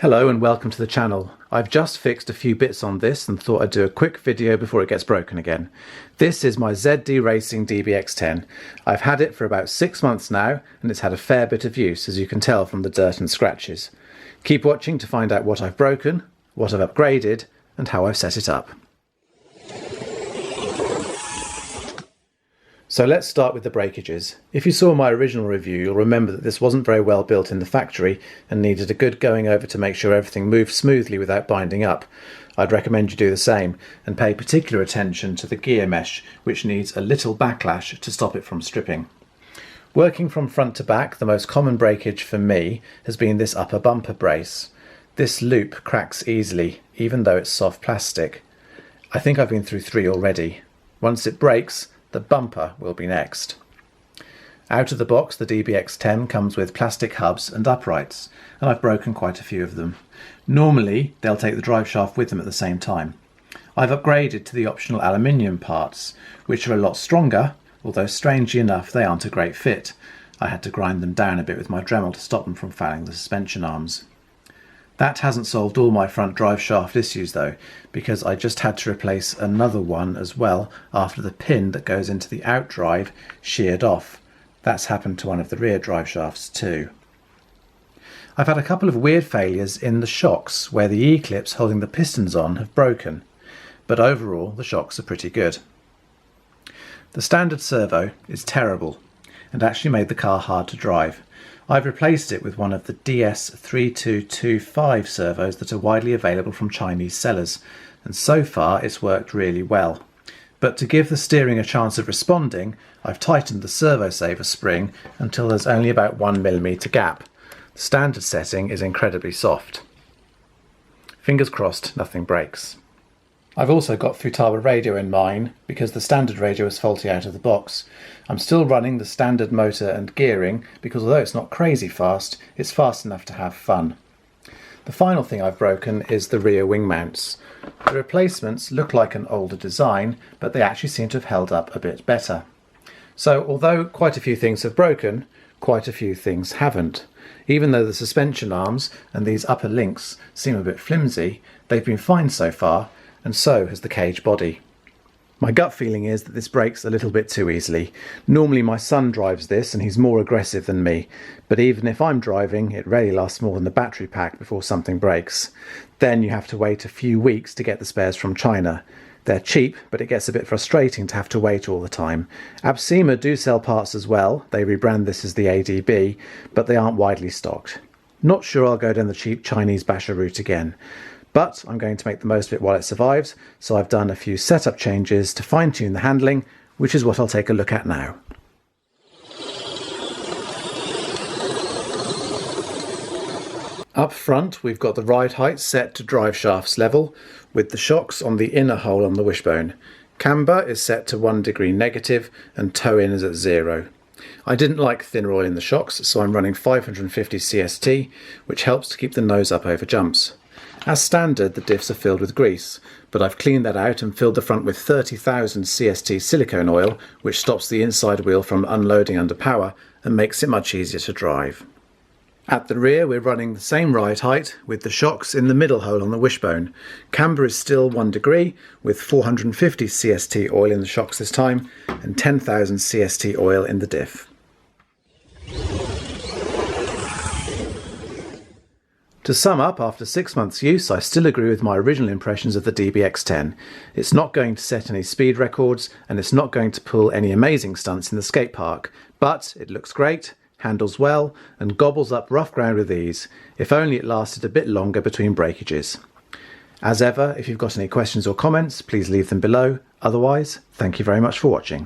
Hello and welcome to the channel. I've just fixed a few bits on this and thought I'd do a quick video before it gets broken again. This is my ZD Racing DBX10. I've had it for about 6 months now and it's had a fair bit of use, as you can tell from the dirt and scratches. Keep watching to find out what I've broken, what I've upgraded and how I've set it up. So let's start with the breakages. If you saw my original review, you'll remember that this wasn't very well built in the factory and needed a good going over to make sure everything moved smoothly without binding up. I'd recommend you do the same and pay particular attention to the gear mesh, which needs a little backlash to stop it from stripping. Working from front to back, the most common breakage for me has been this upper bumper brace. This loop cracks easily, even though it's soft plastic. I think I've been through 3 already. Once it breaks, the bumper will be next. Out of the box, the DBX10 comes with plastic hubs and uprights, and I've broken quite a few of them. Normally, they'll take the drive shaft with them at the same time. I've upgraded to the optional aluminium parts, which are a lot stronger, although strangely enough, they aren't a great fit. I had to grind them down a bit with my Dremel to stop them from fouling the suspension arms. That hasn't solved all my front drive shaft issues though, because I just had to replace another one as well after the pin that goes into the outdrive sheared off. That's happened to one of the rear drive shafts too. I've had a couple of weird failures in the shocks where the E-clips holding the pistons on have broken, but overall the shocks are pretty good. The standard servo is terrible and actually made the car hard to drive. I've replaced it with one of the DS3225 servos that are widely available from Chinese sellers, and so far it's worked really well. But to give the steering a chance of responding, I've tightened the servo saver spring until there's only about 1mm gap. The standard setting is incredibly soft. Fingers crossed nothing breaks. I've also got Futaba radio in mine because the standard radio is faulty out of the box. I'm still running the standard motor and gearing because although it's not crazy fast, it's fast enough to have fun. The final thing I've broken is the rear wing mounts. The replacements look like an older design, but they actually seem to have held up a bit better. So although quite a few things have broken, quite a few things haven't. Even though the suspension arms and these upper links seem a bit flimsy, they've been fine so far, and so has the cage body. My gut feeling is that this breaks a little bit too easily. Normally my son drives this and he's more aggressive than me, but even if I'm driving, it rarely lasts more than the battery pack before something breaks. Then you have to wait a few weeks to get the spares from China. They're cheap, but it gets a bit frustrating to have to wait all the time. Absima do sell parts as well. They rebrand this as the ADB, but they aren't widely stocked. Not sure I'll go down the cheap Chinese basher route again. But I'm going to make the most of it while it survives, so I've done a few setup changes to fine-tune the handling, which is what I'll take a look at now. Up front we've got the ride height set to drive shafts level, with the shocks on the inner hole on the wishbone. Camber is set to 1 degree negative and toe in is at 0. I didn't like thinner oil in the shocks, so I'm running 550 CST, which helps to keep the nose up over jumps. As standard, the diffs are filled with grease, but I've cleaned that out and filled the front with 30,000 CST silicone oil, which stops the inside wheel from unloading under power and makes it much easier to drive. At the rear, we're running the same ride height with the shocks in the middle hole on the wishbone. Camber is still 1 degree with 450 CST oil in the shocks this time and 10,000 CST oil in the diff. To sum up, after 6 months use, I still agree with my original impressions of the DBX10. It's not going to set any speed records and it's not going to pull any amazing stunts in the skate park, but it looks great, handles well and gobbles up rough ground with ease. If only it lasted a bit longer between breakages. As ever, if you've got any questions or comments, please leave them below. Otherwise, thank you very much for watching.